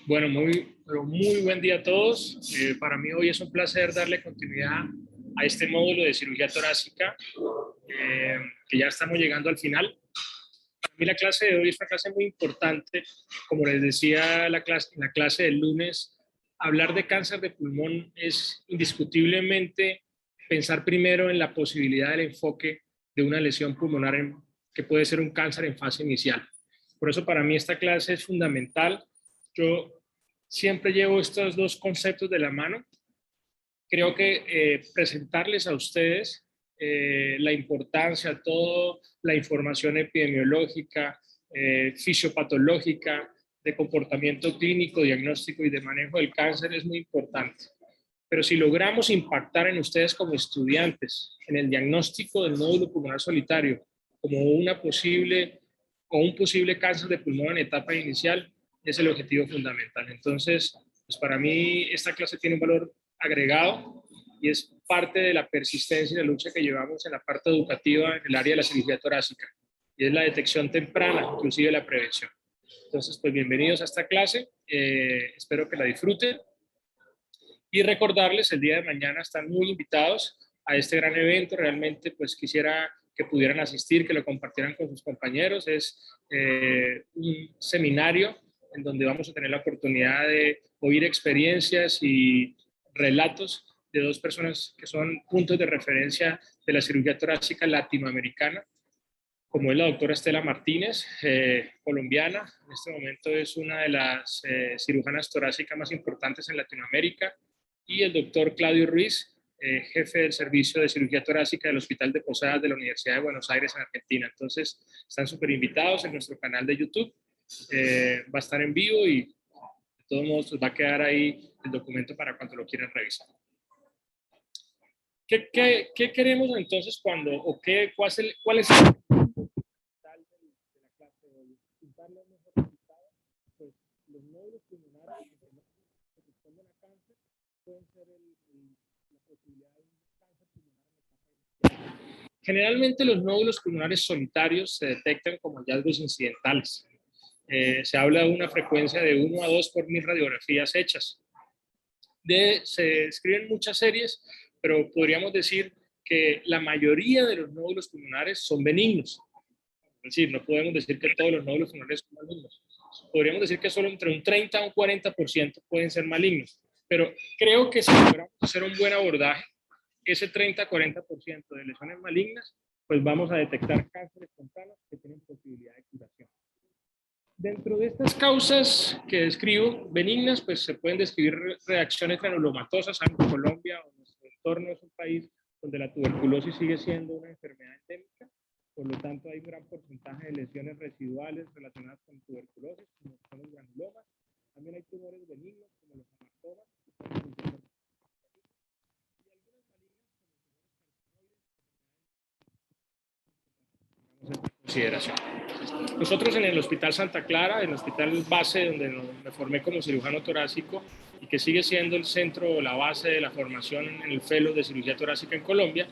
Bueno, muy buen día a todos. Para mí hoy es un placer darle continuidad a este módulo de cirugía torácica, que ya estamos llegando al final. Para mí la clase de hoy es una clase muy importante. Como les decía en la clase del lunes, hablar de cáncer de pulmón es indiscutiblemente pensar primero en la posibilidad del enfoque de una lesión pulmonar que puede ser un cáncer en fase inicial. Por eso para mí esta clase es fundamental. Yo siempre llevo estos dos conceptos de la mano. Creo que presentarles a ustedes la importancia, toda la información epidemiológica, fisiopatológica, de comportamiento clínico, diagnóstico y de manejo del cáncer es muy importante. Pero si logramos impactar en ustedes como estudiantes, en el diagnóstico del nódulo pulmonar solitario, como una posible o un posible cáncer de pulmón en etapa inicial, es el objetivo fundamental. Entonces, pues para mí esta clase tiene un valor agregado y es parte de la persistencia y la lucha que llevamos en la parte educativa en el área de la cirugía torácica, y es la detección temprana, inclusive la prevención. Entonces, pues bienvenidos a esta clase, espero que la disfruten y recordarles, el día de mañana están muy invitados a este gran evento. Realmente pues quisiera que pudieran asistir, que lo compartieran con sus compañeros. Es un seminario en donde vamos a tener la oportunidad de oír experiencias y relatos de dos personas que son puntos de referencia de la cirugía torácica latinoamericana, como es la doctora Estela Martínez, colombiana. En este momento es una de las cirujanas torácicas más importantes en Latinoamérica, y el doctor Claudio Ruiz, jefe del servicio de cirugía torácica del Hospital de Posadas de la Universidad de Buenos Aires en Argentina. Entonces, están súper invitados en nuestro canal de YouTube. Va a estar en vivo y de todos modos pues, va a quedar ahí el documento para cuando lo quieran revisar. ¿Qué queremos entonces cuando, o cuál es el de la clase de hoy? Darle un mejor resultado. Pues los nódulos pulmonares que responden a cáncer pueden ser la posibilidad de un cáncer pulmonar en etapa inicial. Generalmente los nódulos pulmonares solitarios se detectan como hallazgos incidentales. Se habla de una frecuencia de 1 a 2 por 1000 radiografías hechas. Se escriben muchas series, pero podríamos decir que la mayoría de los nódulos pulmonares son benignos. Es decir, no podemos decir que todos los nódulos pulmonares son malignos. Podríamos decir que solo entre un 30 a un 40% pueden ser malignos. Pero creo que si logramos hacer un buen abordaje, ese 30-40% de lesiones malignas, pues vamos a detectar cánceres tempranos que tienen posibilidad de curación. Dentro de estas causas que describo, benignas, pues se pueden describir reacciones granulomatosas. En Colombia o nuestro entorno es un país donde la tuberculosis sigue siendo una enfermedad endémica, por lo tanto hay un gran porcentaje de lesiones residuales relacionadas con tuberculosis, como son los granulomas. También hay tumores benignos, como los hematomas, consideración. Nosotros en el Hospital Santa Clara, en el hospital base donde me formé como cirujano torácico y que sigue siendo el centro o la base de la formación en el fellow de cirugía torácica en Colombia,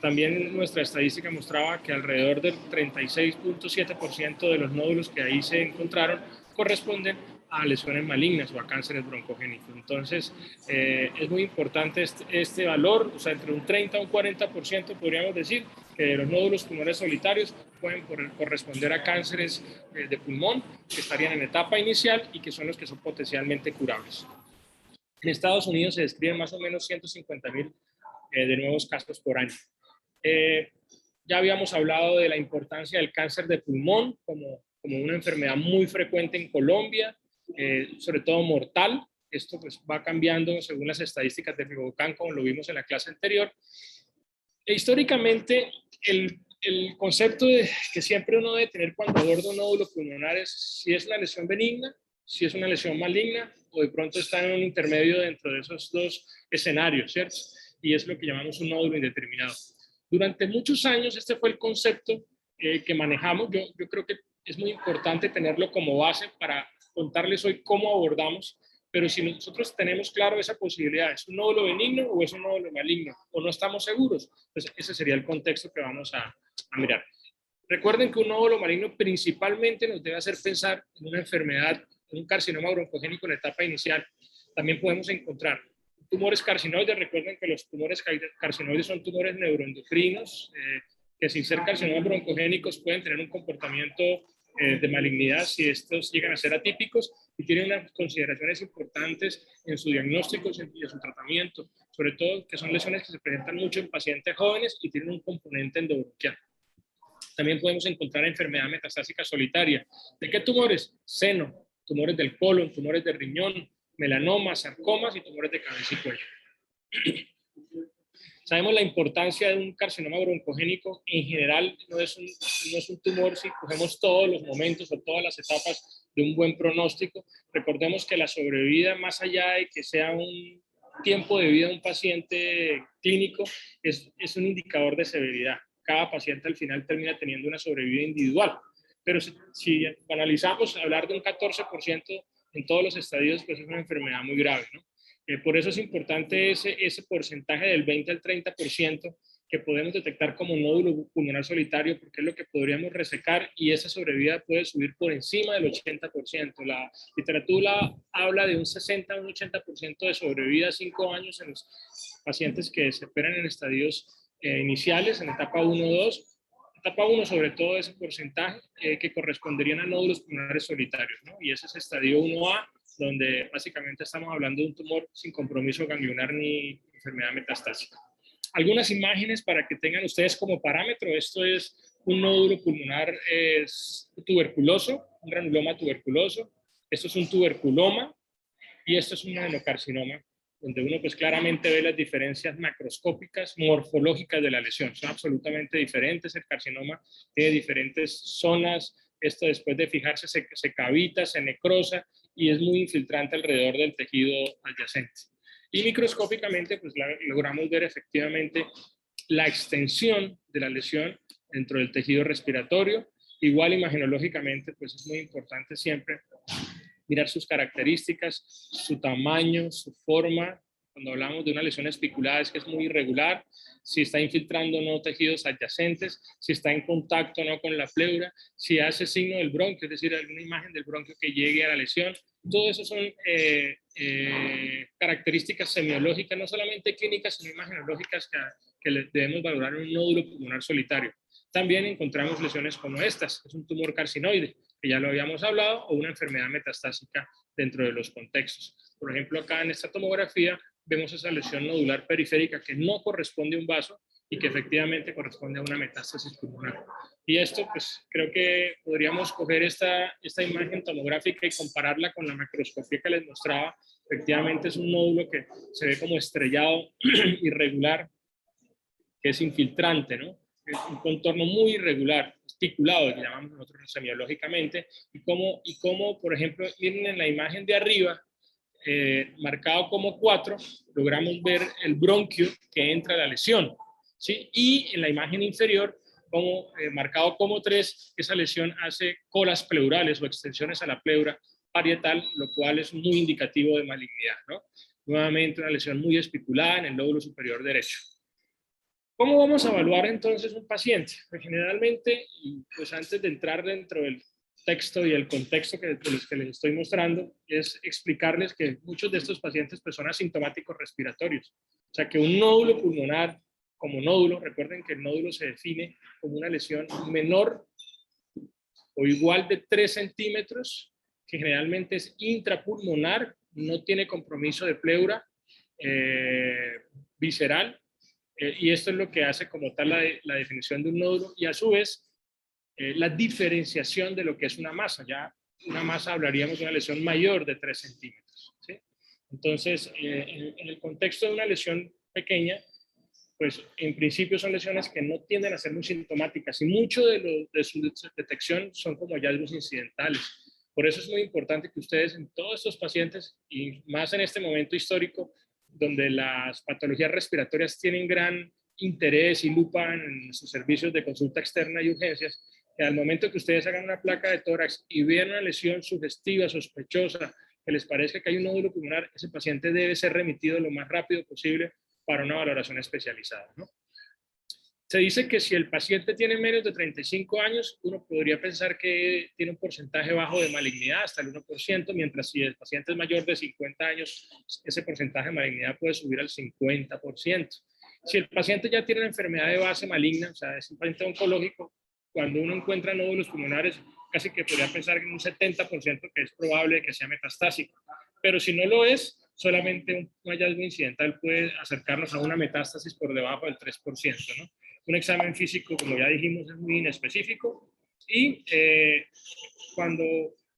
también nuestra estadística mostraba que alrededor del 36.7% de los nódulos que ahí se encontraron corresponden a lesiones malignas o a cánceres broncogénicos. Entonces, es muy importante este valor, o sea, entre un 30 y un 40% podríamos decir que los nódulos pulmonares solitarios pueden corresponder a cánceres de pulmón que estarían en etapa inicial y que son los que son potencialmente curables. En Estados Unidos se describen más o menos 150,000 de nuevos casos por año. Ya habíamos hablado de la importancia del cáncer de pulmón como una enfermedad muy frecuente en Colombia, sobre todo mortal. Esto pues va cambiando según las estadísticas de Ribocan, como lo vimos en la clase anterior. Históricamente, el concepto que siempre uno debe tener cuando aborda un nódulo pulmonar es si es una lesión benigna, si es una lesión maligna, o de pronto está en un intermedio dentro de esos dos escenarios, ¿cierto? Y es lo que llamamos un nódulo indeterminado. Durante muchos años este fue el concepto que manejamos. Yo creo que es muy importante tenerlo como base para contarles hoy cómo abordamos Pero si nosotros tenemos claro esa posibilidad, ¿es un nódulo benigno o es un nódulo maligno? ¿O no estamos seguros? Pues ese sería el contexto que vamos a mirar. Recuerden que un nódulo maligno principalmente nos debe hacer pensar en una enfermedad, en un carcinoma broncogénico en la etapa inicial. También podemos encontrar tumores carcinoides. Recuerden que los tumores carcinoides son tumores neuroendocrinos, que sin ser carcinomas broncogénicos pueden tener un comportamiento de malignidad si estos llegan a ser atípicos, y tienen unas consideraciones importantes en su diagnóstico y en su tratamiento, sobre todo que son lesiones que se presentan mucho en pacientes jóvenes y tienen un componente endobronquial. También podemos encontrar enfermedad metastásica solitaria. ¿De qué tumores? Seno, tumores del colon, tumores de riñón, melanomas, sarcomas y tumores de cabeza y cuello. Sabemos la importancia de un carcinoma broncogénico. En general no es un tumor si cogemos todos los momentos o todas las etapas de un buen pronóstico. Recordemos que la sobrevida, más allá de que sea un tiempo de vida de un paciente clínico, es un indicador de severidad. Cada paciente al final termina teniendo una sobrevida individual. Pero si analizamos, hablar de un 14% en todos los estadios, pues es una enfermedad muy grave, ¿no? Por eso es importante ese porcentaje del 20 al 30% que podemos detectar como nódulo pulmonar solitario, porque es lo que podríamos resecar, y esa sobrevida puede subir por encima del 80%. La literatura habla de un 60 a un 80% de sobrevida a 5 años en los pacientes que se operan en estadios iniciales, en etapa 1 o 2. Etapa 1, sobre todo, ese porcentaje que corresponderían a nódulos pulmonares solitarios, ¿no? Y ese es estadio 1A, donde básicamente estamos hablando de un tumor sin compromiso ganglionar ni enfermedad metastásica. Algunas imágenes para que tengan ustedes como parámetro. Esto es un nódulo pulmonar tuberculoso, un granuloma tuberculoso. Esto es un tuberculoma y esto es un adenocarcinoma, donde uno pues claramente ve las diferencias macroscópicas, morfológicas de la lesión. Son absolutamente diferentes. El carcinoma tiene diferentes zonas. Esto, después de fijarse, se cavita, se necrosa y es muy infiltrante alrededor del tejido adyacente. Y microscópicamente pues logramos ver efectivamente la extensión de la lesión dentro del tejido respiratorio. Igual imagenológicamente pues es muy importante siempre mirar sus características, su tamaño, su forma. Cuando hablamos de una lesión especulada es que es muy irregular, si está infiltrando o no tejidos adyacentes, si está en contacto o no con la pleura, si hace signo del bronquio, es decir, alguna imagen del bronquio que llegue a la lesión. Todo eso son características semiológicas, no solamente clínicas, sino imagenológicas que debemos valorar en un nódulo pulmonar solitario. También encontramos lesiones como estas, es un tumor carcinoide, que ya lo habíamos hablado, o una enfermedad metastásica dentro de los contextos. Por ejemplo, acá en esta tomografía vemos esa lesión nodular periférica que no corresponde a un vaso y que efectivamente corresponde a una metástasis pulmonar. Y esto, pues, creo que podríamos coger esta imagen tomográfica y compararla con la macroscopía que les mostraba. Efectivamente es un nódulo que se ve como estrellado, irregular, que es infiltrante, ¿no? Es un contorno muy irregular, articulado, que llamamos nosotros semiológicamente, y como, por ejemplo, miren en la imagen de arriba, marcado como 4, logramos ver el bronquio que entra a la lesión, ¿sí? Y en la imagen inferior, como, marcado como 3, esa lesión hace colas pleurales o extensiones a la pleura parietal, lo cual es muy indicativo de malignidad, ¿no? Nuevamente una lesión muy especulada en el lóbulo superior derecho. ¿Cómo vamos a evaluar entonces un paciente? Pues generalmente, y pues antes de entrar dentro del texto y el contexto de los que les estoy mostrando, es explicarles que muchos de estos pacientes pues, son asintomáticos respiratorios. O sea que un nódulo pulmonar, como nódulo, recuerden que el nódulo se define como una lesión menor o igual de 3 centímetros, que generalmente es intrapulmonar, no tiene compromiso de pleura visceral, y esto es lo que hace como tal la definición de un nódulo, y a su vez la diferenciación de lo que es una masa. Ya una masa hablaríamos de una lesión mayor de 3 centímetros, ¿sí? Entonces, en el contexto de una lesión pequeña, pues en principio son lesiones que no tienden a ser muy sintomáticas, y mucho de su detección son como hallazgos incidentales. Por eso es muy importante que ustedes en todos estos pacientes, y más en este momento histórico, donde las patologías respiratorias tienen gran interés y lupa en sus servicios de consulta externa y urgencias, que al momento que ustedes hagan una placa de tórax y vean una lesión sugestiva, sospechosa, que les parezca que hay un nódulo pulmonar, ese paciente debe ser remitido lo más rápido posible para una valoración especializada, ¿no? Se dice que si el paciente tiene menos de 35 años, uno podría pensar que tiene un porcentaje bajo de malignidad, hasta el 1%, mientras si el paciente es mayor de 50 años, ese porcentaje de malignidad puede subir al 50%. Si el paciente ya tiene una enfermedad de base maligna, o sea, es un paciente oncológico, cuando uno encuentra nódulos pulmonares, casi que podría pensar en un 70% que es probable que sea metastásico. Pero si no lo es, solamente un hallazgo incidental puede acercarnos a una metástasis por debajo del 3%, ¿no? Un examen físico, como ya dijimos, es muy inespecífico y cuando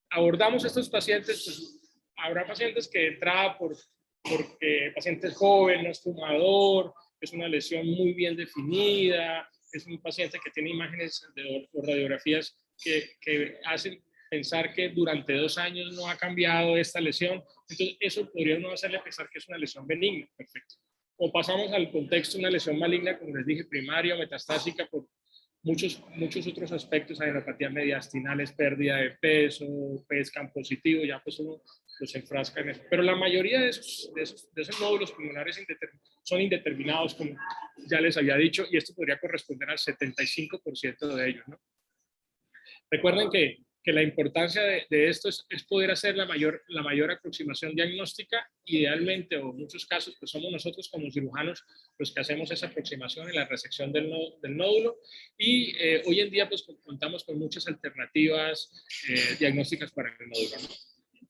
abordamos estos pacientes, pues, habrá pacientes que entraban porque el paciente es joven, no es fumador, es una lesión muy bien definida, es un paciente que tiene imágenes o radiografías que hacen pensar que durante 2 años no ha cambiado esta lesión, entonces eso podría uno hacerle pensar que es una lesión benigna, perfecto. O pasamos al contexto de una lesión maligna, como les dije, primaria o metastásica por muchos otros aspectos, adenopatía mediastinales, pérdida de peso, PESCAM positivo, ya pues uno los enfrasca en eso. Pero la mayoría de esos nódulos pulmonares son indeterminados, como ya les había dicho, y esto podría corresponder al 75% de ellos, ¿no? Recuerden que la importancia de esto es poder hacer la mayor aproximación diagnóstica, idealmente, o en muchos casos, pues somos nosotros como cirujanos los que hacemos esa aproximación en la resección del nódulo, y hoy en día pues contamos con muchas alternativas diagnósticas para el nódulo, ¿no?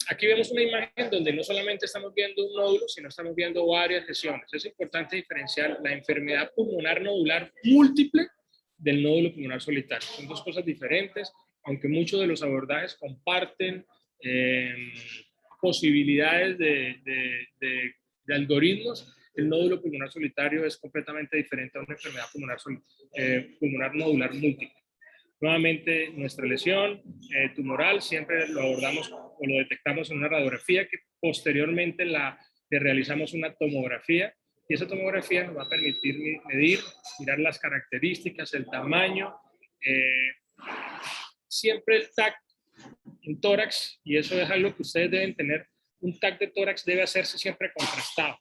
Aquí vemos una imagen donde no solamente estamos viendo un nódulo, sino estamos viendo varias lesiones. Es importante diferenciar la enfermedad pulmonar nodular múltiple del nódulo pulmonar solitario. Son dos cosas diferentes, aunque muchos de los abordajes comparten posibilidades de algoritmos. El nódulo pulmonar solitario es completamente diferente a una enfermedad pulmonar nodular múltiple. Nuevamente, nuestra lesión tumoral siempre lo abordamos o lo detectamos en una radiografía, que posteriormente le realizamos una tomografía, y esa tomografía nos va a permitir mirar las características, el tamaño, siempre el TAC en tórax, y eso es algo que ustedes deben tener. Un TAC de tórax debe hacerse siempre contrastado.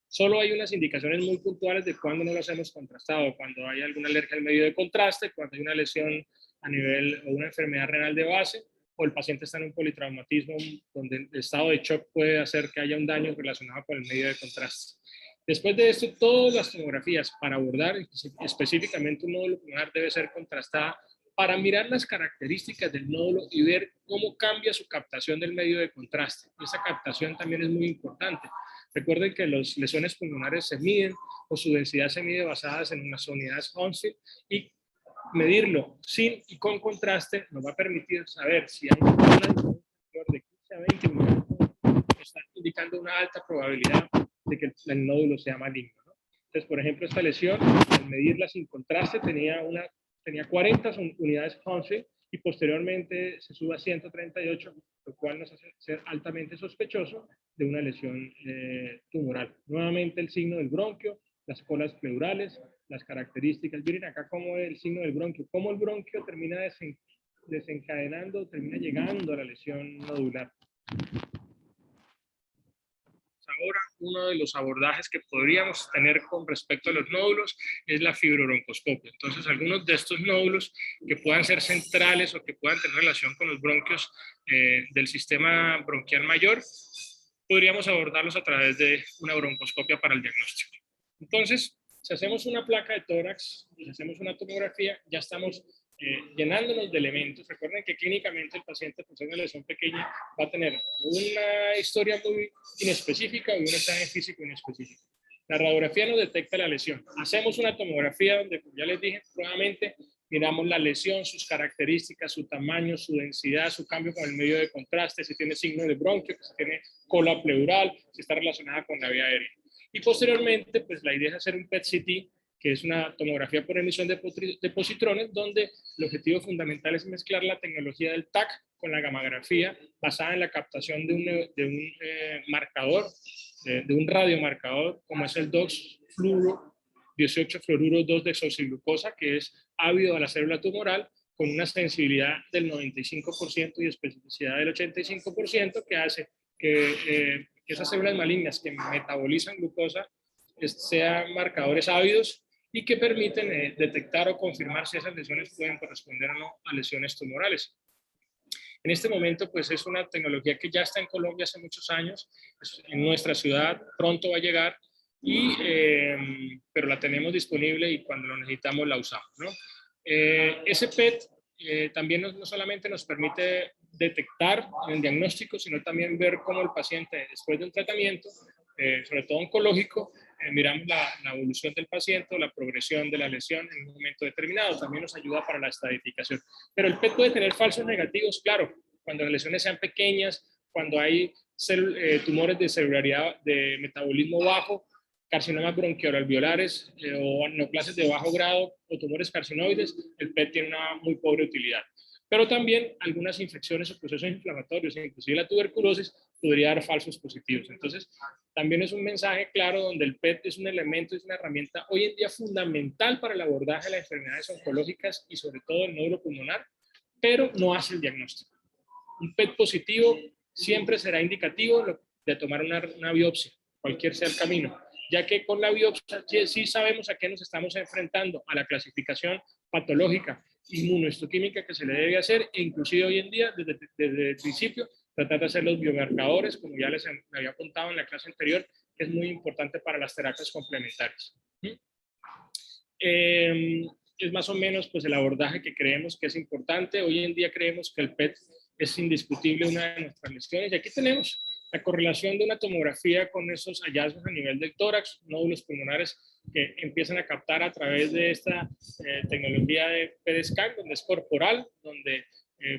Solo hay unas indicaciones muy puntuales de cuándo no lo hacemos contrastado: cuando hay alguna alergia al medio de contraste, cuando hay una lesión a nivel o una enfermedad renal de base, o el paciente está en un politraumatismo donde el estado de shock puede hacer que haya un daño relacionado con el medio de contraste. Después de esto, todas las tomografías para abordar específicamente un nódulo pulmonar debe ser contrastada para mirar las características del nódulo y ver cómo cambia su captación del medio de contraste. Esa captación también es muy importante. Recuerden que las lesiones pulmonares se miden, o su densidad se mide basadas en unas unidades Hounsfield, y medirlo sin y con contraste nos va a permitir saber si hay una diferencia de 15 a 20 unidades, está indicando una alta probabilidad de que el nódulo sea maligno, ¿no? Entonces, por ejemplo, esta lesión, al medirla sin contraste, tenía 40 unidades Hounsfield, y posteriormente se sube a 138, lo cual nos hace ser altamente sospechoso de una lesión tumoral. Nuevamente el signo del bronquio, las colas pleurales, las características. Miren acá cómo es el signo del bronquio, cómo el bronquio termina desencadenando, termina llegando a la lesión nodular. Ahora, uno de los abordajes que podríamos tener con respecto a los nódulos es la fibrobroncoscopia. Entonces, algunos de estos nódulos que puedan ser centrales o que puedan tener relación con los bronquios del sistema bronquial mayor, podríamos abordarlos a través de una broncoscopia para el diagnóstico. Entonces, si hacemos una placa de tórax y si hacemos una tomografía, ya estamos llenándonos de elementos. Recuerden que clínicamente el paciente, por ser una lesión pequeña, va a tener una historia muy inespecífica y un examen físico inespecífico. La radiografía nos detecta la lesión. Hacemos una tomografía donde, como ya les dije, probablemente miramos la lesión, sus características, su tamaño, su densidad, su cambio con el medio de contraste, si tiene signo de bronquio, si tiene cola pleural, si está relacionada con la vía aérea. Y posteriormente, pues la idea es hacer un PET-CT, que es una tomografía por emisión de positrones, donde el objetivo fundamental es mezclar la tecnología del TAC con la gammagrafía, basada en la captación de un marcador, de un radiomarcador, como es el DOX fluoro 18 fluoruro 2 desoxiglucosa, que es ávido a la célula tumoral, con una sensibilidad del 95% y especificidad del 85%, que hace que esas células malignas que metabolizan glucosa sean marcadores ávidos y que permiten detectar o confirmar si esas lesiones pueden corresponder o no a lesiones tumorales. En este momento, pues es una tecnología que ya está en Colombia hace muchos años, en nuestra ciudad pronto va a llegar, pero la tenemos disponible y cuando lo necesitamos la usamos, ¿no? Ese PET también no solamente nos permite detectar en el diagnóstico, sino también ver cómo el paciente, después de un tratamiento, sobre todo oncológico, miramos la evolución del paciente o la progresión de la lesión en un momento determinado. También nos ayuda para la estadificación. Pero el PET puede tener falsos negativos, claro, cuando las lesiones sean pequeñas, cuando hay tumores de celularidad, de metabolismo bajo, carcinomas bronquialveolares o neoplasias de bajo grado o tumores carcinoides, el PET tiene una muy pobre utilidad. Pero también algunas infecciones o procesos inflamatorios, inclusive la tuberculosis, podría dar falsos positivos. Entonces, también es un mensaje claro donde el PET es un elemento, es una herramienta hoy en día fundamental para el abordaje de las enfermedades oncológicas y sobre todo el nódulo pulmonar, pero no hace el diagnóstico. Un PET positivo siempre será indicativo de tomar una biopsia, cualquier sea el camino, ya que con la biopsia sí sabemos a qué nos estamos enfrentando, a la clasificación patológica, inmunohistoquímica que se le debe hacer, e inclusive hoy en día, desde el principio, tratar de hacer los biomarcadores, como ya les había contado en la clase anterior, que es muy importante para las terapias complementarias. Es más o menos pues, el abordaje que creemos que es importante. Hoy en día creemos que el PET es indiscutible una de nuestras lesiones. Y aquí tenemos la correlación de una tomografía con esos hallazgos a nivel del tórax, nódulos pulmonares que empiezan a captar a través de esta tecnología de PET-scan, donde es corporal, donde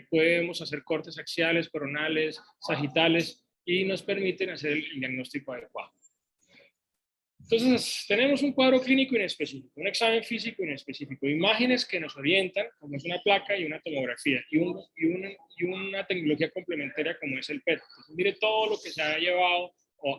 podemos hacer cortes axiales, coronales, sagitales y nos permiten hacer el diagnóstico adecuado. Entonces, tenemos un cuadro clínico inespecífico, un examen físico inespecífico, imágenes que nos orientan, como es una placa y una tomografía, y una tecnología complementaria como es el PET. Entonces, mire todo lo que se ha llevado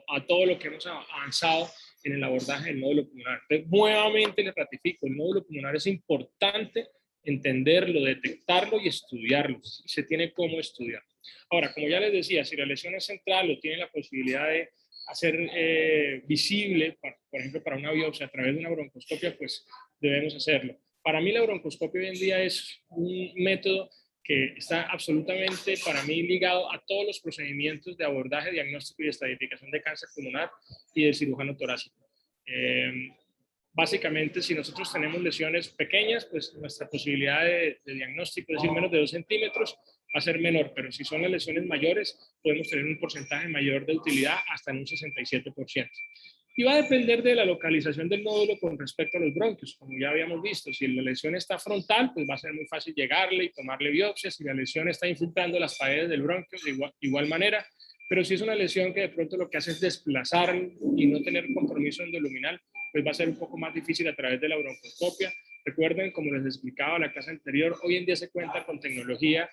a todo lo que hemos avanzado en el abordaje del nódulo pulmonar. Entonces, nuevamente les ratifico, el nódulo pulmonar es importante entenderlo, detectarlo y estudiarlo. Se tiene cómo estudiar. Ahora, como ya les decía, si la lesión es central o tiene la posibilidad de hacer visible, por ejemplo, para una biopsia a través de una broncoscopia, pues debemos hacerlo. Para mí la broncoscopia hoy en día es un método que está absolutamente para mí ligado a todos los procedimientos de abordaje, diagnóstico y estadificación de cáncer pulmonar y del cirujano torácico. Básicamente, si nosotros tenemos lesiones pequeñas, pues nuestra posibilidad de diagnóstico, es decir, menos de 2 centímetros, va a ser menor, pero si son las lesiones mayores, podemos tener un porcentaje mayor de utilidad hasta en un 67%. Y va a depender de la localización del nódulo con respecto a los bronquios, como ya habíamos visto. Si la lesión está frontal, pues va a ser muy fácil llegarle y tomarle biopsia. Si la lesión está infiltrando las paredes del bronquio, de igual manera. Pero si es una lesión que de pronto lo que hace es desplazar y no tener compromiso endoluminal, pues va a ser un poco más difícil a través de la broncoscopia. Recuerden, como les explicaba en la clase anterior, hoy en día se cuenta con tecnología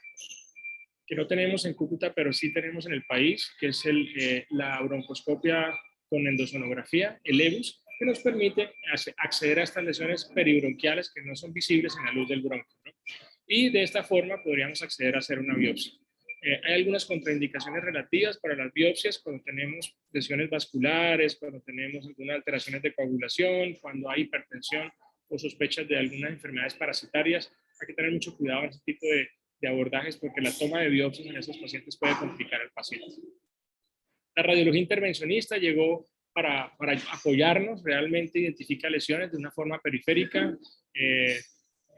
que no tenemos en Cúcuta, pero sí tenemos en el país, que es la broncoscopia con endosonografía, el EBUS, que nos permite acceder a estas lesiones peribronquiales que no son visibles en la luz del bronquio, ¿no? Y de esta forma podríamos acceder a hacer una biopsia. Hay algunas contraindicaciones relativas para las biopsias cuando tenemos lesiones vasculares, cuando tenemos algunas alteraciones de coagulación, cuando hay hipertensión o sospechas de algunas enfermedades parasitarias. Hay que tener mucho cuidado en este tipo de abordajes porque la toma de biopsias en esos pacientes puede complicar al paciente. La radiología intervencionista llegó para apoyarnos, realmente identifica lesiones de una forma periférica.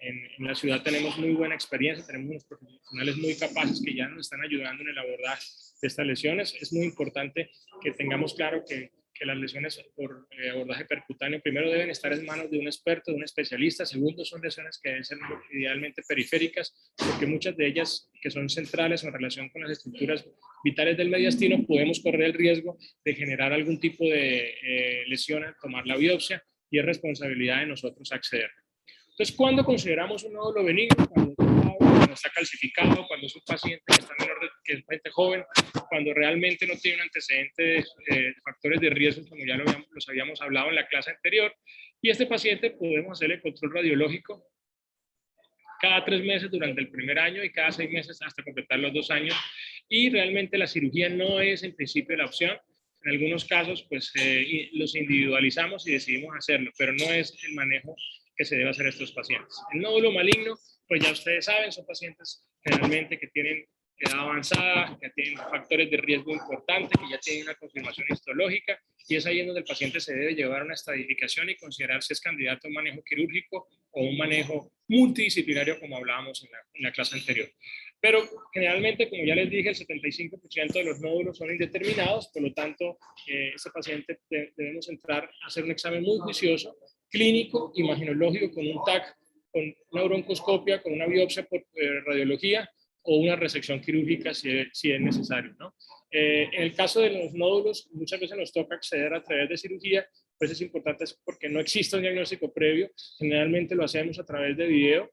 En la ciudad tenemos muy buena experiencia, tenemos unos profesionales muy capaces que ya nos están ayudando en el abordaje de estas lesiones. Es muy importante que tengamos claro que las lesiones por abordaje percutáneo primero deben estar en manos de un experto, de un especialista. Segundo, son lesiones que deben ser idealmente periféricas, porque muchas de ellas que son centrales en relación con las estructuras vitales del mediastino, podemos correr el riesgo de generar algún tipo de lesión al tomar la biopsia y es responsabilidad de nosotros acceder. Entonces, ¿cuándo consideramos un nódulo benigno? Cuando está calcificado, cuando es un paciente que está menor, que es gente joven, cuando realmente no tiene un antecedente de factores de riesgo, como ya los habíamos hablado en la clase anterior. Y este paciente podemos hacerle control radiológico cada 3 meses durante el primer año y cada 6 meses hasta completar los 2 años y realmente la cirugía no es en principio la opción. En algunos casos, pues los individualizamos y decidimos hacerlo, pero no es el manejo que se debe hacer a estos pacientes. El nódulo maligno, pues ya ustedes saben, son pacientes generalmente que tienen edad avanzada, que tienen factores de riesgo importantes, que ya tienen una confirmación histológica, y es ahí en donde el paciente se debe llevar a una estadificación y considerar si es candidato a un manejo quirúrgico o un manejo multidisciplinario, como hablábamos en la clase anterior. Pero generalmente, como ya les dije, el 75% de los nódulos son indeterminados, por lo tanto, ese paciente debemos entrar a hacer un examen muy juicioso, clínico, imaginológico, con un TAC, con una broncoscopia, con una biopsia por radiología o una resección quirúrgica si es necesario, ¿no? En el caso de los nódulos, muchas veces nos toca acceder a través de cirugía, pues es importante porque no existe un diagnóstico previo, generalmente lo hacemos a través de video.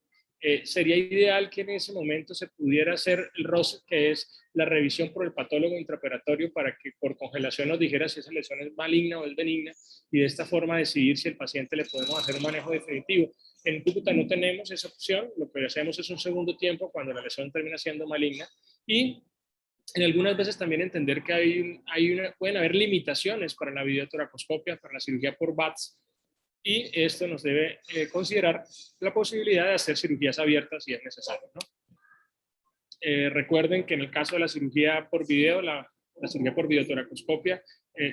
Sería ideal que en ese momento se pudiera hacer el ROS, que es la revisión por el patólogo intraoperatorio, para que por congelación nos dijera si esa lesión es maligna o es benigna, y de esta forma decidir si al paciente le podemos hacer un manejo definitivo. En Cúcuta no tenemos esa opción, lo que hacemos es un segundo tiempo cuando la lesión termina siendo maligna, y en algunas veces también entender que pueden haber limitaciones para la videotoracoscopia, para la cirugía por VATS, y esto nos debe considerar la posibilidad de hacer cirugías abiertas si es necesario, ¿no? Recuerden que en el caso de la cirugía por video, la cirugía por videotoracoscopia,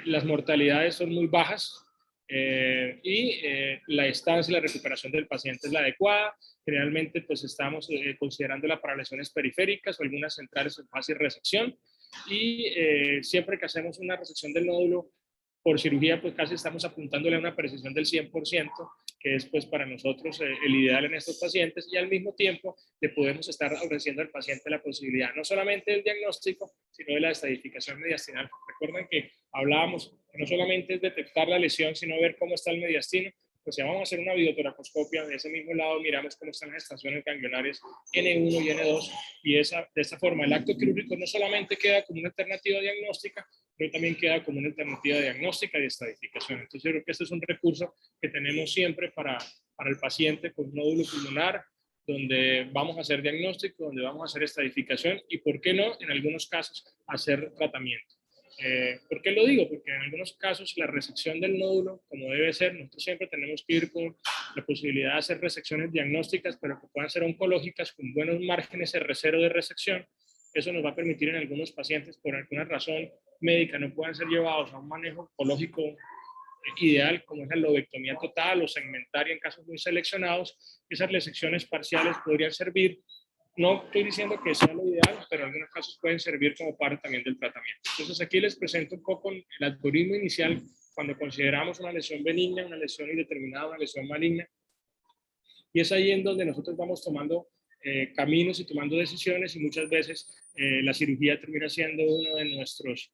las mortalidades son muy bajas y la estancia y la recuperación del paciente es la adecuada. Generalmente pues estamos considerándola para lesiones periféricas o algunas centrales en fase de resección, y siempre que hacemos una resección del nódulo por cirugía, pues casi estamos apuntándole a una precisión del 100%, que es pues para nosotros el ideal en estos pacientes, y al mismo tiempo le podemos estar ofreciendo al paciente la posibilidad no solamente del diagnóstico, sino de la estadificación mediastinal. Recuerden que hablábamos que no solamente es detectar la lesión, sino ver cómo está el mediastino. Pues ya vamos a hacer una videotoracoscopia, de ese mismo lado miramos cómo están las estaciones ganglionares N1 y N2, y de esta forma el acto quirúrgico no solamente queda como una alternativa diagnóstica, pero también queda como una alternativa diagnóstica y estadificación. Entonces yo creo que este es un recurso que tenemos siempre para el paciente con nódulo pulmonar, donde vamos a hacer diagnóstico, donde vamos a hacer estadificación y, ¿por qué no?, en algunos casos, hacer tratamiento. ¿Por qué lo digo? Porque en algunos casos la resección del nódulo, como debe ser, nosotros siempre tenemos que ir con la posibilidad de hacer resecciones diagnósticas, pero que puedan ser oncológicas con buenos márgenes R0 de resección. Eso nos va a permitir en algunos pacientes, por alguna razón médica, no puedan ser llevados a un manejo oncológico ideal, como es la lobectomía total o segmentaria en casos muy seleccionados. Esas resecciones parciales podrían servir. No estoy diciendo que sea lo ideal, pero en algunos casos pueden servir como parte también del tratamiento. Entonces aquí les presento un poco el algoritmo inicial cuando consideramos una lesión benigna, una lesión indeterminada, una lesión maligna. Y es ahí en donde nosotros vamos tomando caminos y tomando decisiones, y muchas veces la cirugía termina siendo uno de nuestros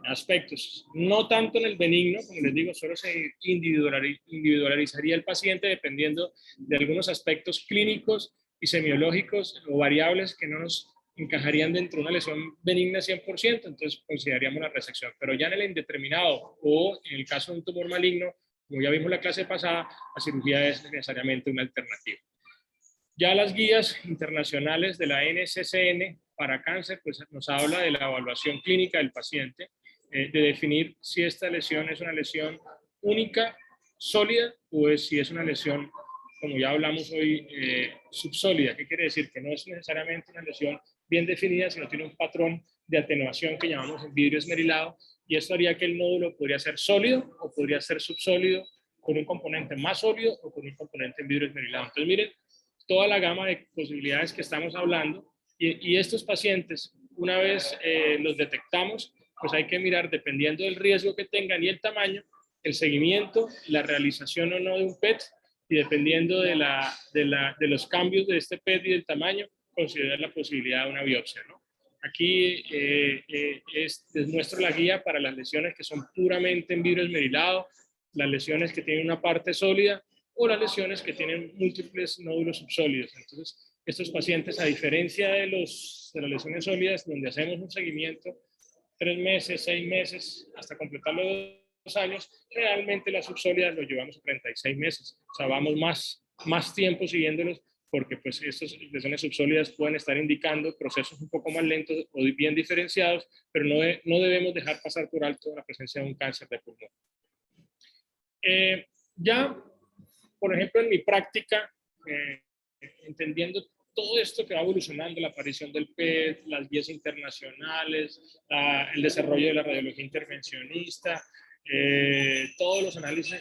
aspectos. No tanto en el benigno, como les digo, solo se individualizaría el paciente dependiendo de algunos aspectos clínicos y semiológicos o variables que no nos encajarían dentro de una lesión benigna 100%, entonces consideraríamos la resección. Pero ya en el indeterminado o en el caso de un tumor maligno, como ya vimos la clase pasada, la cirugía es necesariamente una alternativa. Ya las guías internacionales de la NCCN para cáncer pues nos habla de la evaluación clínica del paciente, de definir si esta lesión es una lesión única, sólida, o si es una lesión, como ya hablamos hoy, subsólida. ¿Qué quiere decir? Que no es necesariamente una lesión bien definida, sino tiene un patrón de atenuación que llamamos en vidrio esmerilado, y esto haría que el nódulo podría ser sólido o podría ser subsólido, con un componente más sólido o con un componente en vidrio esmerilado. Entonces miren toda la gama de posibilidades que estamos hablando, y estos pacientes, una vez los detectamos, pues hay que mirar, dependiendo del riesgo que tengan y el tamaño, el seguimiento, la realización o no de un PET, y dependiendo de los cambios de este PET y del tamaño, considerar la posibilidad de una biopsia, ¿no? Aquí les muestro la guía para las lesiones que son puramente en vidrio esmerilado, las lesiones que tienen una parte sólida o las lesiones que tienen múltiples nódulos subsólidos. Entonces, estos pacientes, a diferencia de las lesiones sólidas, donde hacemos un seguimiento 3 meses, 6 meses, hasta completar los 2 años, realmente las subsólidas lo llevamos a 36 meses. O sea, vamos más tiempo siguiéndolos porque pues estas lesiones subsólidas pueden estar indicando procesos un poco más lentos o bien diferenciados, pero no debemos dejar pasar por alto la presencia de un cáncer de pulmón. Ya, por ejemplo, en mi práctica, entendiendo todo esto que va evolucionando, la aparición del PET, las guías internacionales, el desarrollo de la radiología intervencionista, todos los análisis,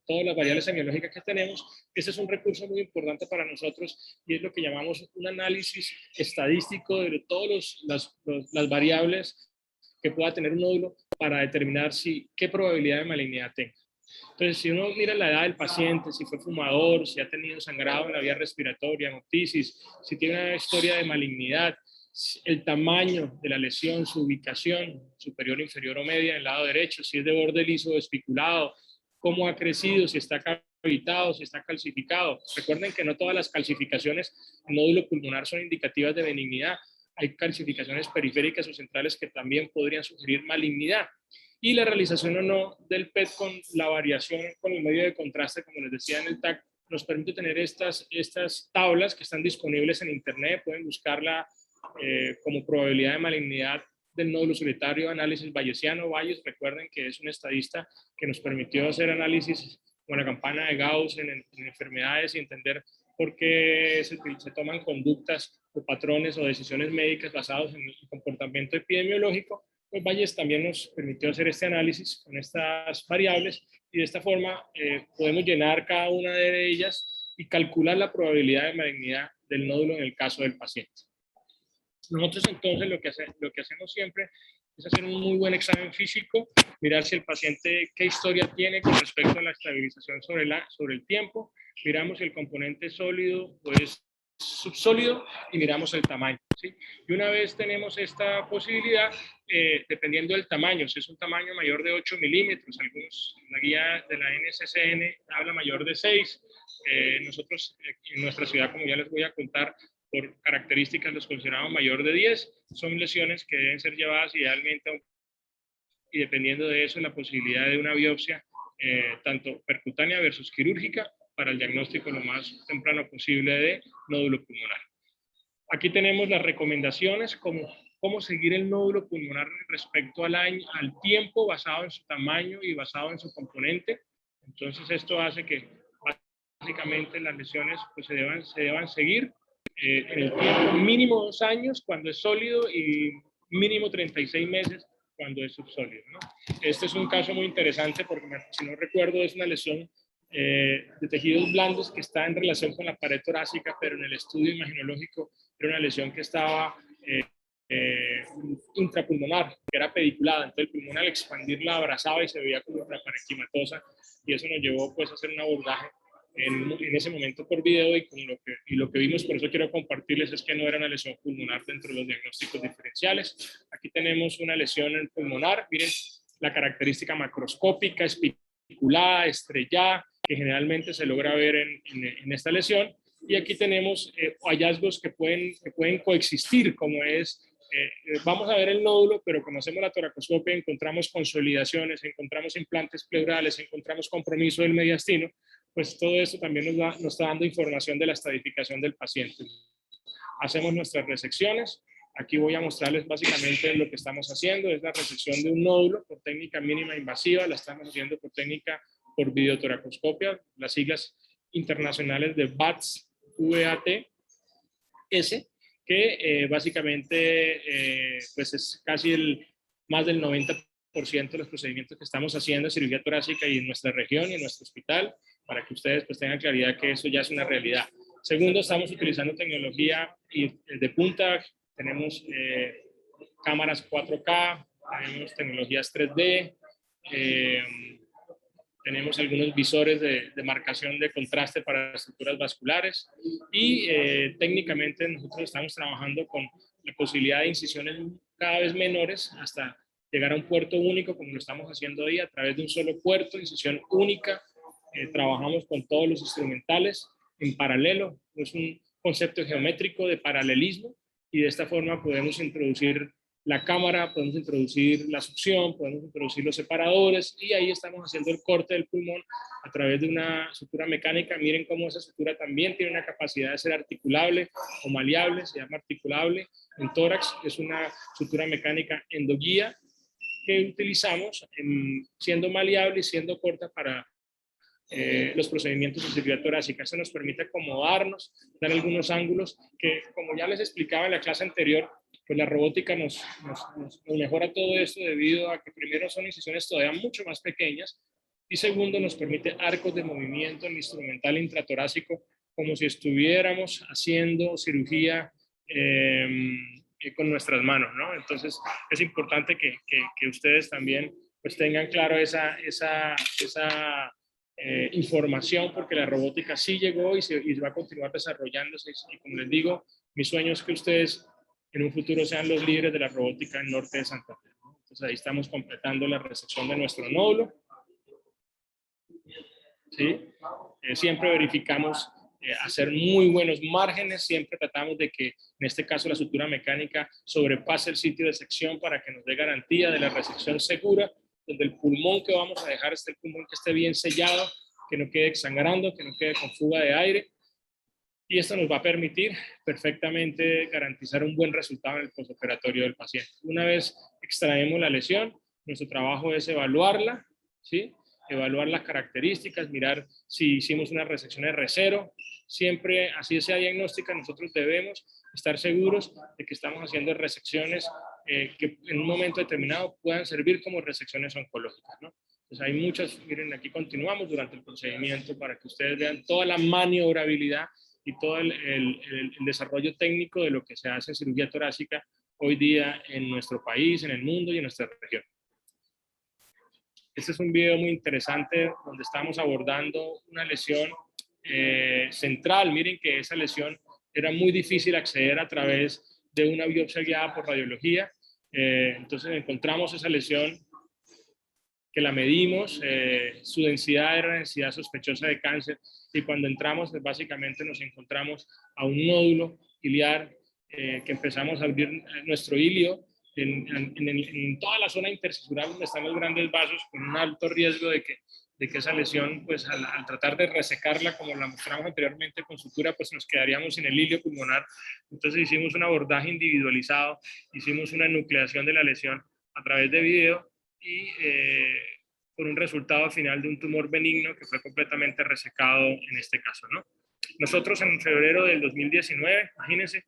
todas las variables semiológicas que tenemos, este es un recurso muy importante para nosotros y es lo que llamamos un análisis estadístico de todas las variables que pueda tener un nódulo para determinar qué probabilidad de malignidad tenga. Entonces, si uno mira la edad del paciente, si fue fumador, si ha tenido sangrado en la vía respiratoria, hemoptisis, si tiene una historia de malignidad, el tamaño de la lesión, su ubicación, superior, inferior o media en el lado derecho, si es de borde liso o especulado, cómo ha crecido, si está cavitado, si está calcificado. Recuerden que no todas las calcificaciones en nódulo pulmonar son indicativas de benignidad. Hay calcificaciones periféricas o centrales que también podrían sugerir malignidad. Y la realización o no del PET con la variación con el medio de contraste, como les decía en el TAC, nos permite tener estas tablas que están disponibles en internet. Pueden buscarla como probabilidad de malignidad del nódulo solitario, análisis bayesiano. Bayes, recuerden que es un estadista que nos permitió hacer análisis con la campana de Gauss en enfermedades y entender por qué se toman conductas o patrones o decisiones médicas basados en el comportamiento epidemiológico. Pues Bayes también nos permitió hacer este análisis con estas variables y de esta forma podemos llenar cada una de ellas y calcular la probabilidad de malignidad del nódulo en el caso del paciente. Nosotros entonces lo que hacemos siempre es hacer un muy buen examen físico, mirar si el paciente qué historia tiene con respecto a la estabilización sobre el tiempo, miramos si el componente sólido o es subsólido y miramos el tamaño, ¿sí? Y una vez tenemos esta posibilidad, dependiendo del tamaño, si es un tamaño mayor de 8 milímetros, la guía de la NCCN habla mayor de 6, nosotros en nuestra ciudad, como ya les voy a contar, por características los consideramos mayor de 10, son lesiones que deben ser llevadas idealmente y dependiendo de eso la posibilidad de una biopsia, tanto percutánea versus quirúrgica, para el diagnóstico lo más temprano posible de nódulo pulmonar. Aquí tenemos las recomendaciones, cómo seguir el nódulo pulmonar respecto al tiempo, basado en su tamaño y basado en su componente. Entonces esto hace que básicamente las lesiones pues, se deban seguir en el tiempo mínimo 2 años cuando es sólido y mínimo 36 meses cuando es subsólido, ¿no? Este es un caso muy interesante porque, si no recuerdo, es una lesión de tejidos blandos que está en relación con la pared torácica, pero en el estudio imaginológico era una lesión que estaba intrapulmonar, que era pediculada, entonces el pulmón al expandirla abrazaba y se veía como una parenquimatosa y eso nos llevó pues a hacer un abordaje en ese momento por video y lo que vimos, por eso quiero compartirles, es que no era una lesión pulmonar dentro de los diagnósticos diferenciales. Aquí tenemos una lesión en pulmonar, miren la característica macroscópica, espiculada, estrellada, que generalmente se logra ver en esta lesión. Y aquí tenemos hallazgos que pueden coexistir, como es, vamos a ver el nódulo, pero como hacemos la toracoscopia, encontramos consolidaciones, encontramos implantes pleurales, encontramos compromiso del mediastino, pues todo eso también nos está dando información de la estadificación del paciente. Hacemos nuestras resecciones. Aquí voy a mostrarles básicamente lo que estamos haciendo. Es la resección de un nódulo por técnica mínima invasiva. La estamos haciendo por técnica por videotoracoscopia. Las siglas internacionales de VATS, V-A-T-S, que básicamente pues es casi más del 90% de los procedimientos que estamos haciendo en cirugía torácica y en nuestra región y en nuestro hospital, para que ustedes pues tengan claridad que eso ya es una realidad. Segundo, estamos utilizando tecnología de punta, tenemos cámaras 4K, tenemos tecnologías 3D, tenemos algunos visores de marcación de contraste para estructuras vasculares y técnicamente nosotros estamos trabajando con la posibilidad de incisiones cada vez menores hasta llegar a un puerto único como lo estamos haciendo hoy a través de un solo puerto, incisión única. Trabajamos con todos los instrumentales en paralelo, es un concepto geométrico de paralelismo y de esta forma podemos introducir la cámara, podemos introducir la succión, podemos introducir los separadores y ahí estamos haciendo el corte del pulmón a través de una sutura mecánica. Miren cómo esa sutura también tiene una capacidad de ser articulable o maleable, se llama articulable en tórax, es una sutura mecánica endoguía que utilizamos siendo maleable y siendo corta para los procedimientos de cirugía torácica. Eso nos permite acomodarnos, dar algunos ángulos que, como ya les explicaba en la clase anterior, pues la robótica nos mejora todo esto debido a que primero son incisiones todavía mucho más pequeñas y segundo nos permite arcos de movimiento en el instrumental intratorácico como si estuviéramos haciendo cirugía con nuestras manos, ¿no? Entonces es importante que ustedes también pues tengan claro esa información, porque la robótica sí llegó y se va a continuar desarrollándose. Y como les digo, mi sueño es que ustedes en un futuro sean los líderes de la robótica en norte de Santa Fe, ¿no? Entonces ahí estamos completando la resección de nuestro nódulo. ¿Sí? Siempre verificamos hacer muy buenos márgenes, siempre tratamos de que en este caso la sutura mecánica sobrepase el sitio de sección para que nos dé garantía de la resección segura, donde el pulmón que vamos a dejar el pulmón que esté bien sellado, que no quede sangrando, que no quede con fuga de aire, y esto nos va a permitir perfectamente garantizar un buen resultado en el postoperatorio del paciente. Una vez extraemos la lesión, nuestro trabajo es evaluarla, ¿sí? Evaluar las características, mirar si hicimos una resección R0. Siempre, así sea diagnóstica, nosotros debemos estar seguros de que estamos haciendo resecciones que en un momento determinado puedan servir como resecciones oncológicas, ¿no? Entonces hay muchas, miren, aquí continuamos durante el procedimiento para que ustedes vean toda la maniobrabilidad y todo el desarrollo técnico de lo que se hace en cirugía torácica hoy día en nuestro país, en el mundo y en nuestra región. Este es un video muy interesante donde estamos abordando una lesión central. Miren que esa lesión era muy difícil acceder a través de una biopsia guiada por radiología. Entonces encontramos esa lesión que la medimos, su densidad era densidad sospechosa de cáncer y cuando entramos pues básicamente nos encontramos a un nódulo iliar que empezamos a abrir nuestro ilio en toda la zona intercesural donde están los grandes vasos con un alto riesgo de que esa lesión, pues al tratar de resecarla como la mostramos anteriormente con sutura, pues nos quedaríamos sin el ilio pulmonar. Entonces hicimos un abordaje individualizado, hicimos una nucleación de la lesión a través de video y con un resultado final de un tumor benigno que fue completamente resecado en este caso, ¿no? Nosotros en febrero del 2019, imagínense,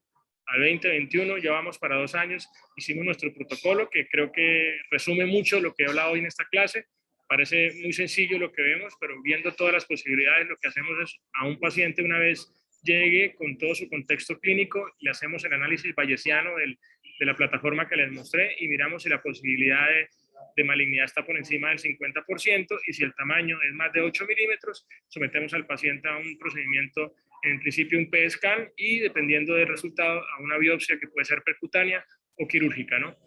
al 2021, llevamos para 2 años, hicimos nuestro protocolo que creo que resume mucho lo que he hablado hoy en esta clase. Parece muy sencillo lo que vemos, pero viendo todas las posibilidades, lo que hacemos es a un paciente una vez llegue con todo su contexto clínico, le hacemos el análisis bayesiano de la plataforma que les mostré y miramos si la posibilidad de malignidad está por encima del 50% y si el tamaño es más de 8 milímetros, sometemos al paciente a un procedimiento, en principio un PET-scan y dependiendo del resultado a una biopsia que puede ser percutánea o quirúrgica, ¿no?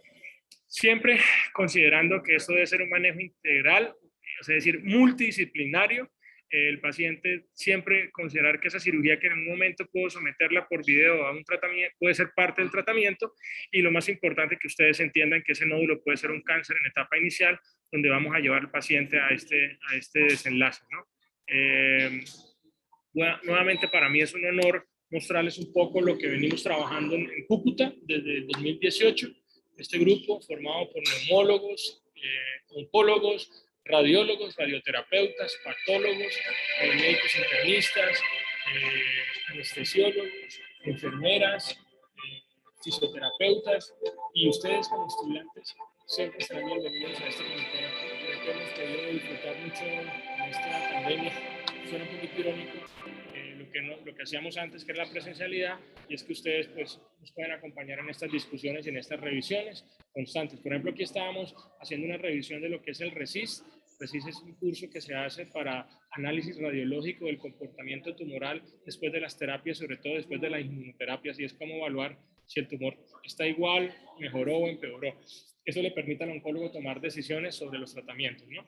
Siempre considerando que esto debe ser un manejo integral, es decir, multidisciplinario. El paciente siempre considerar que esa cirugía que en un momento puedo someterla por video a un tratamiento puede ser parte del tratamiento y lo más importante que ustedes entiendan que ese nódulo puede ser un cáncer en etapa inicial donde vamos a llevar al paciente a este desenlace, ¿no? Nuevamente para mí es un honor mostrarles un poco lo que venimos trabajando en Cúcuta desde el 2018. Este grupo formado por neumólogos, oncólogos, radiólogos, radioterapeutas, patólogos, médicos internistas, anestesiólogos, enfermeras, fisioterapeutas y ustedes como estudiantes siempre estarán bienvenidos a este comité. Creo que hemos podido disfrutar mucho en esta pandemia. Suena un poquito irónico lo que hacíamos antes, que era la presencialidad, y es que ustedes pues, nos pueden acompañar en estas discusiones y en estas revisiones constantes. Por ejemplo, aquí estábamos haciendo una revisión de lo que es el RECIST. RECIST es un curso que se hace para análisis radiológico del comportamiento tumoral después de las terapias, sobre todo después de las inmunoterapias, y es cómo evaluar si el tumor está igual, mejoró o empeoró. Eso le permite al oncólogo tomar decisiones sobre los tratamientos, ¿no?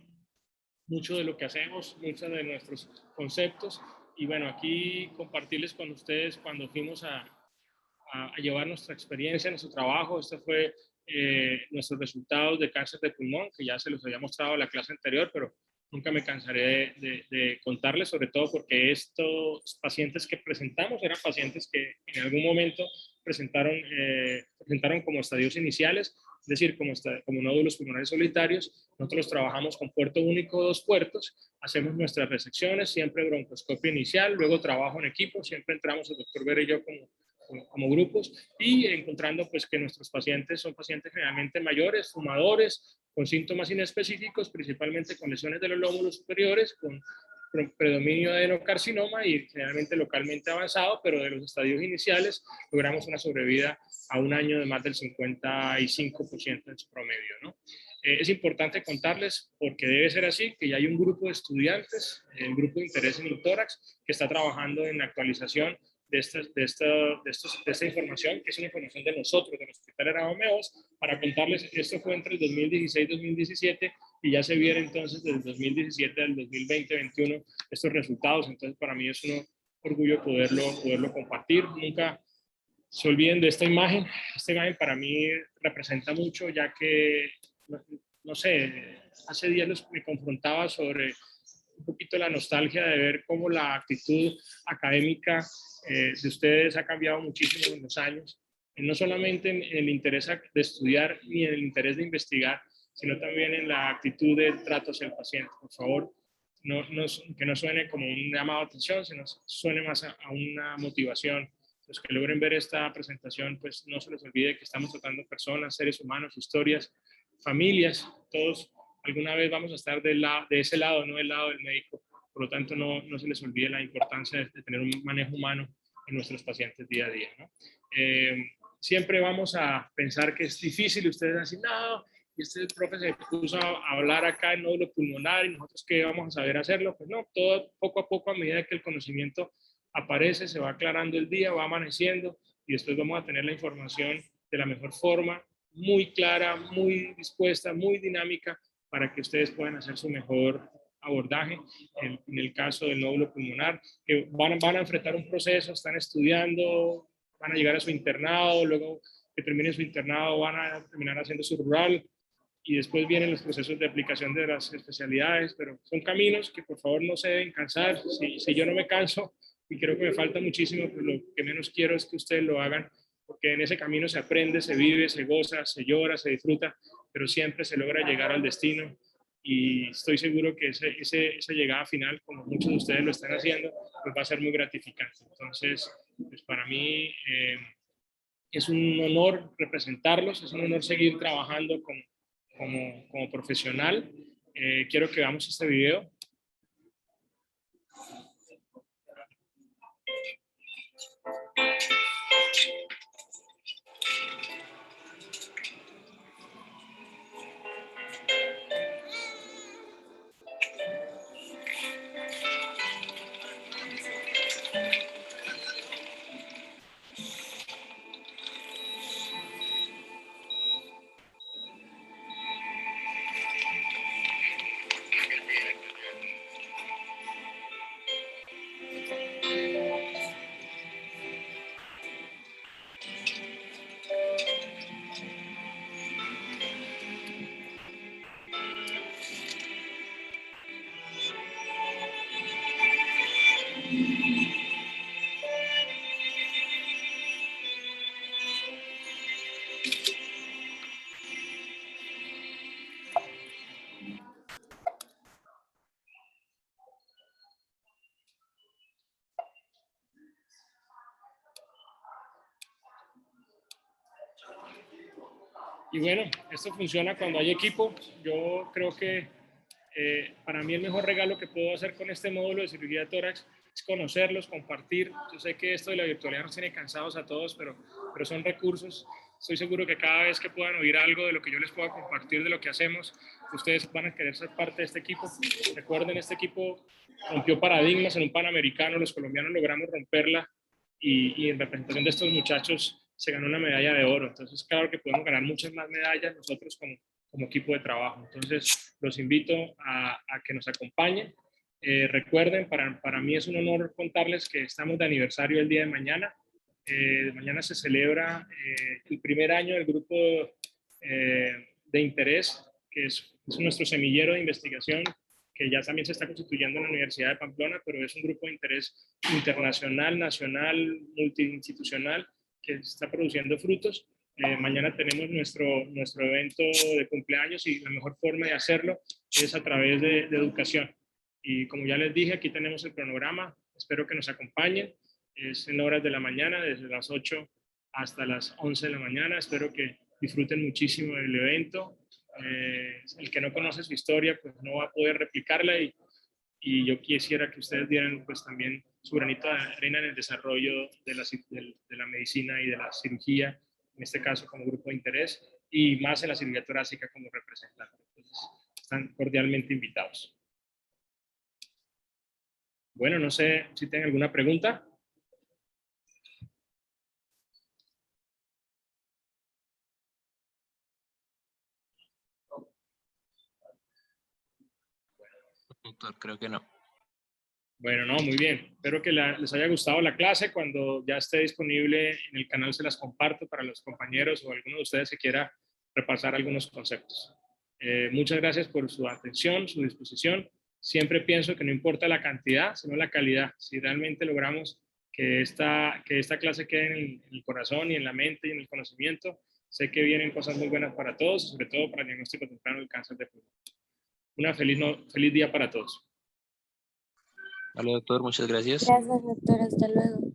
Mucho de lo que hacemos, muchos de nuestros conceptos. Y bueno, aquí compartirles con ustedes cuando fuimos a llevar nuestra experiencia, nuestro trabajo. Este fue nuestros resultados de cáncer de pulmón, que ya se los había mostrado en la clase anterior, pero nunca me cansaré de contarles, sobre todo porque estos pacientes que presentamos eran pacientes que en algún momento presentaron como estadios iniciales, es decir, como nódulos pulmonares solitarios. Nosotros trabajamos con puerto único, 2 puertos, hacemos nuestras resecciones, siempre broncoscopio inicial, luego trabajo en equipo, siempre entramos el doctor Vera y yo como grupos, y encontrando pues que nuestros pacientes son pacientes generalmente mayores, fumadores, con síntomas inespecíficos, principalmente con lesiones de los lóbulos superiores, con predominio de adenocarcinoma y generalmente localmente avanzado, pero de los estadios iniciales logramos una sobrevida a 1 año de más del 55% en su promedio, ¿no? Es importante contarles, porque debe ser así, que ya hay un grupo de estudiantes, el grupo de interés en el tórax, que está trabajando en la actualización de esta información, que es una información de nosotros, del Hospital Araumeos, para contarles, esto fue entre el 2016 y 2017, y ya se vieron entonces desde el 2017 al 2020-21 estos resultados. Entonces para mí es un orgullo poderlo compartir. Nunca se olviden de esta imagen. Esta imagen para mí representa mucho, ya que, no sé, hace días me confrontaba sobre un poquito la nostalgia de ver cómo la actitud académica de ustedes ha cambiado muchísimo en los años, no solamente en el interés de estudiar ni en el interés de investigar, sino también en la actitud de trato hacia el paciente. Por favor, que no suene como un llamado de atención, sino suene más a una motivación. Los que logren ver esta presentación, pues no se les olvide que estamos tratando personas, seres humanos, historias, familias, todos alguna vez vamos a estar de ese lado, no del lado del médico. Por lo tanto, no se les olvide la importancia de tener un manejo humano en nuestros pacientes día a día, ¿no? Siempre vamos a pensar que es difícil y ustedes dicen, no, y este profe se puso a hablar acá en nódulo pulmonar y nosotros qué vamos a saber hacerlo. Pues no, todo poco a poco, a medida que el conocimiento aparece, se va aclarando el día, va amaneciendo y después vamos a tener la información de la mejor forma, muy clara, muy dispuesta, muy dinámica, para que ustedes puedan hacer su mejor abordaje en el caso del nódulo pulmonar, que van a enfrentar un proceso, están estudiando, van a llegar a su internado, luego que terminen su internado van a terminar haciendo su rural y después vienen los procesos de aplicación de las especialidades, pero son caminos que por favor no se deben cansar. Si yo no me canso y creo que me falta muchísimo, pues lo que menos quiero es que ustedes lo hagan, porque en ese camino se aprende, se vive, se goza, se llora, se disfruta, pero siempre se logra llegar al destino y estoy seguro que esa llegada final, como muchos de ustedes lo están haciendo, pues va a ser muy gratificante. Entonces, pues para mí es un honor representarlos, es un honor seguir trabajando como profesional. Quiero que veamos este video. Y bueno, esto funciona cuando hay equipo. Yo creo que para mí el mejor regalo que puedo hacer con este módulo de cirugía de tórax es conocerlos, compartir. Yo sé que esto de la virtualidad nos tiene cansados a todos, pero son recursos. Estoy seguro que cada vez que puedan oír algo de lo que yo les pueda compartir, de lo que hacemos, ustedes van a querer ser parte de este equipo. Recuerden, este equipo rompió paradigmas en un Panamericano, los colombianos logramos romperla y en representación de estos muchachos se ganó una medalla de oro. Entonces, claro que podemos ganar muchas más medallas nosotros como equipo de trabajo. Entonces, los invito a que nos acompañen. Recuerden, para mí es un honor contarles que estamos de aniversario el día de mañana. Mañana se celebra el primer año del grupo de interés, que es nuestro semillero de investigación, que ya también se está constituyendo en la Universidad de Pamplona, pero es un grupo de interés internacional, nacional, multiinstitucional, que está produciendo frutos. Mañana tenemos nuestro evento de cumpleaños y la mejor forma de hacerlo es a través de educación. Y como ya les dije, aquí tenemos el cronograma. Espero que nos acompañen. Es en horas de la mañana, desde las 8 hasta las 11 de la mañana. Espero que disfruten muchísimo del evento. El que no conoce su historia, pues no va a poder replicarla y yo quisiera que ustedes dieran pues también su granito de arena en el desarrollo de la medicina y de la cirugía, en este caso como grupo de interés, y más en la cirugía torácica como representante. Entonces, están cordialmente invitados. Bueno, no sé si tienen alguna pregunta. Doctor, creo que no. Bueno, no, muy bien. Espero que les haya gustado la clase. Cuando ya esté disponible en el canal se las comparto para los compañeros o alguno de ustedes que quiera repasar algunos conceptos. Muchas gracias por su atención, su disposición. Siempre pienso que no importa la cantidad, sino la calidad. Si realmente logramos que esta clase quede en el corazón y en la mente y en el conocimiento, sé que vienen cosas muy buenas para todos, sobre todo para el diagnóstico temprano del cáncer de pulmón. Una feliz día para todos. Vale, doctor, muchas gracias. Gracias, doctor. Hasta luego.